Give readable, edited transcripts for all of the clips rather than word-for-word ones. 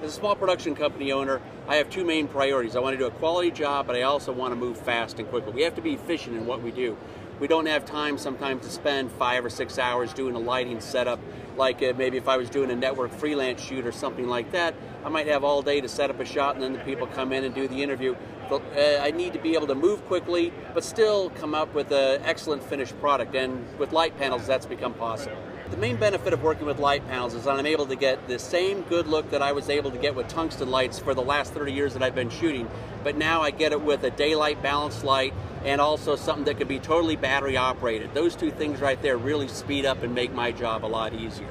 As a small production company owner, I have two main priorities. I want to do a quality job, but I also want to move fast and quickly. We have to be efficient in what we do. We don't have time sometimes to spend 5 or 6 hours doing a lighting setup. Like maybe if I was doing a network freelance shoot or something like that, I might have all day to set up a shot and then the people come in and do the interview. But, I need to be able to move quickly, but still come up with an excellent finished product. And with light panels, that's become possible. The main benefit of working with light panels is that I'm able to get the same good look that I was able to get with tungsten lights for the last 30 years that I've been shooting, but now I get it with a daylight balanced light and also something that could be totally battery operated. Those two things right there really speed up and make my job a lot easier.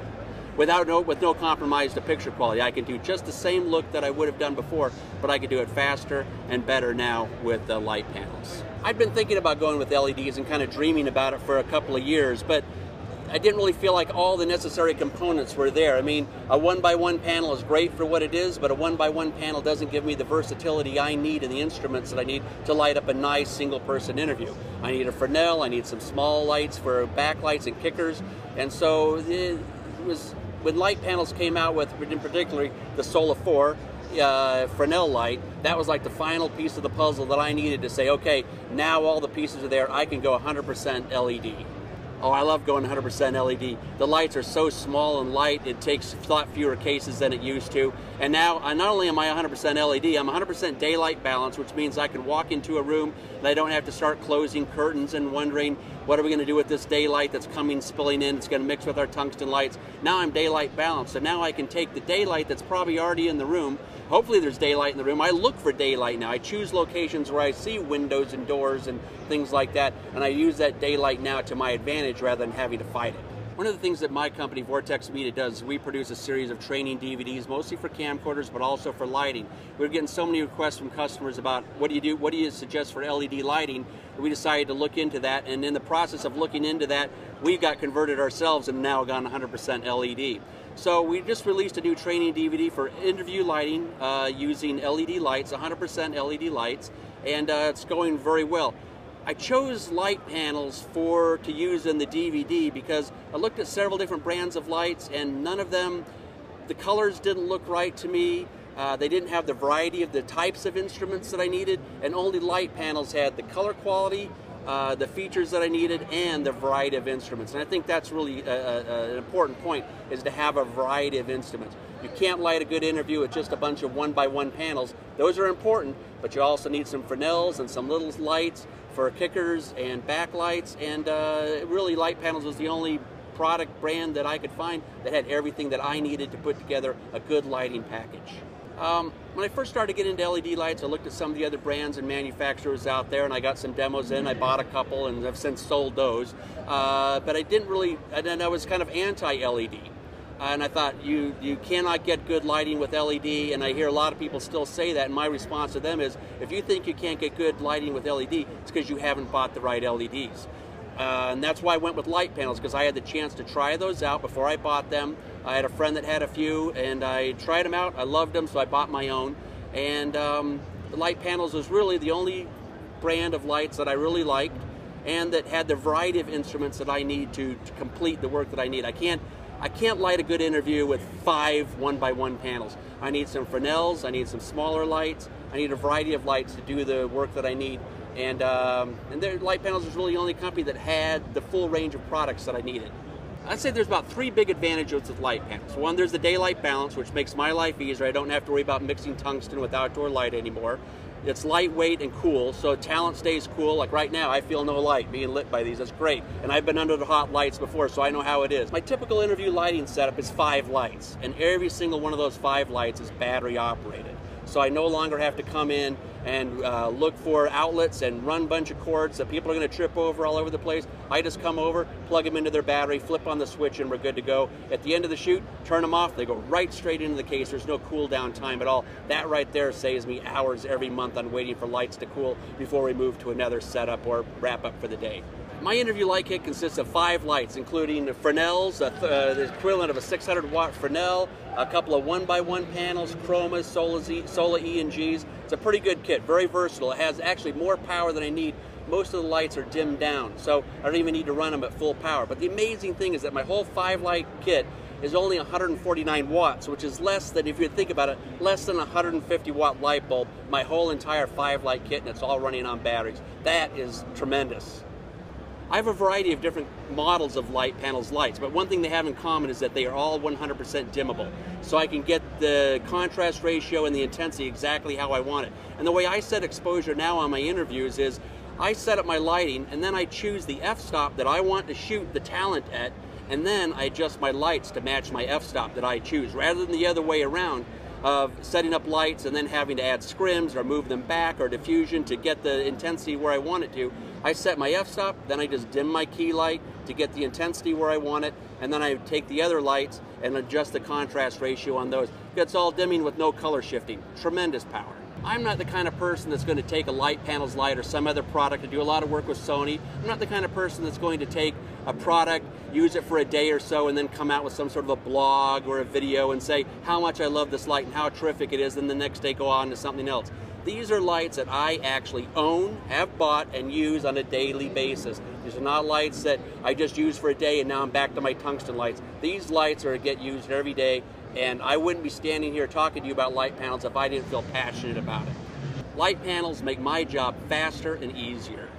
With no compromise to picture quality. I can do just the same look that I would have done before, but I can do it faster and better now with the light panels. I've been thinking about going with LEDs and kind of dreaming about it for a couple of years, but I didn't really feel like all the necessary components were there. I mean, a 1x1 panel is great for what it is, but a 1x1 panel doesn't give me the versatility I need and the instruments that I need to light up a nice single-person interview. I need a Fresnel, I need some small lights for backlights and kickers, and so it was, when light panels came out with, in particular, the Sola 4 Fresnel light, that was like the final piece of the puzzle that I needed to say, okay, now all the pieces are there, I can go 100% LED. Oh, I love going 100% LED. The lights are so small and light, it takes a lot fewer cases than it used to. And now, not only am I 100% LED, I'm 100% daylight balance, which means I can walk into a room and I don't have to start closing curtains and wondering, what are we going to do with this daylight that's coming, spilling in, it's going to mix with our tungsten lights. Now I'm daylight balanced, so now I can take the daylight that's probably already in the room. Hopefully there's daylight in the room. I look for daylight now. I choose locations where I see windows and doors and things like that, and I use that daylight now to my advantage rather than having to fight it. One of the things that my company, Vortex Media, does is we produce a series of training DVDs, mostly for camcorders, but also for lighting. We're getting so many requests from customers about what do you suggest for LED lighting. We decided to look into that, and in the process of looking into that, we got converted ourselves and now gone 100% LED. So we just released a new training DVD for interview lighting using LED lights, 100% LED lights, and it's going very well. I chose light panels to use in the DVD because I looked at several different brands of lights and none of them, the colors didn't look right to me. They didn't have the variety of the types of instruments that I needed, and only light panels had the color quality, the features that I needed, and the variety of instruments. And I think that's really an important point, is to have a variety of instruments. You can't light a good interview with just a bunch of 1x1 panels. Those are important, but you also need some Fresnels and some little lights for kickers and backlights, and really Light Panels was the only product brand that I could find that had everything that I needed to put together a good lighting package. When I first started getting into LED lights, I looked at some of the other brands and manufacturers out there, and I got some demos in. I bought a couple and I've since sold those, but I didn't really, and then I was kind of anti-LED. And I thought, you cannot get good lighting with LED, and I hear a lot of people still say that, and my response to them is, if you think you can't get good lighting with LED, it's because you haven't bought the right LEDs. And that's why I went with light panels, because I had the chance to try those out before I bought them. I had a friend that had a few, and I tried them out. I loved them, so I bought my own. And the light panels was really the only brand of lights that I really liked, and that had the variety of instruments that I need to complete the work that I need. I can't light a good interview with 5 1x1 panels. I need some Fresnels, I need some smaller lights, I need a variety of lights to do the work that I need. And their Light Panels was really the only company that had the full range of products that I needed. I'd say there's about 3 big advantages with light panels. One, there's the daylight balance, which makes my life easier. I don't have to worry about mixing tungsten with outdoor light anymore. It's lightweight and cool, so talent stays cool. Like right now, I feel no light being lit by these. That's great. And I've been under the hot lights before, so I know how it is. My typical interview lighting setup is 5 lights, and every single one of those 5 lights is battery operated. So I no longer have to come in and look for outlets and run a bunch of cords that people are going to trip over all over the place. I just come over, plug them into their battery, flip on the switch, and we're good to go. At the end of the shoot, turn them off. They go right straight into the case. There's no cool down time at all. That right there saves me hours every month on waiting for lights to cool before we move to another setup or wrap up for the day. My interview light kit consists of 5 lights, including the Fresnels, the equivalent of a 600-watt Fresnel, a couple of 1x1 panels, chromas, Sola E and Gs. It's a pretty good kit, very versatile. It has actually more power than I need. Most of the lights are dimmed down, so I don't even need to run them at full power. But the amazing thing is that my whole 5-light kit is only 149 watts, which is less than, if you think about it, less than a 150 watt light bulb, my whole entire 5-light kit, and it's all running on batteries. That is tremendous. I have a variety of different models of Litepanels lights, but one thing they have in common is that they are all 100% dimmable. So I can get the contrast ratio and the intensity exactly how I want it. And the way I set exposure now on my interviews is I set up my lighting and then I choose the f-stop that I want to shoot the talent at, and then I adjust my lights to match my f-stop that I choose, rather than the other way around of setting up lights and then having to add scrims or move them back or diffusion to get the intensity where I want it to. I set my f-stop, then I just dim my key light to get the intensity where I want it, and then I take the other lights and adjust the contrast ratio on those. It's all dimming with no color shifting. Tremendous power. I'm not the kind of person that's going to take a Litepanels light or some other product. I do a lot of work with Sony. I'm not the kind of person that's going to take a product, use it for a day or so, and then come out with some sort of a blog or a video and say how much I love this light and how terrific it is, and the next day go on to something else. These are lights that I actually own, have bought, and use on a daily basis. These are not lights that I just use for a day and now I'm back to my tungsten lights. These lights are to get used every day, and I wouldn't be standing here talking to you about Litepanels if I didn't feel passionate about it. Litepanels make my job faster and easier.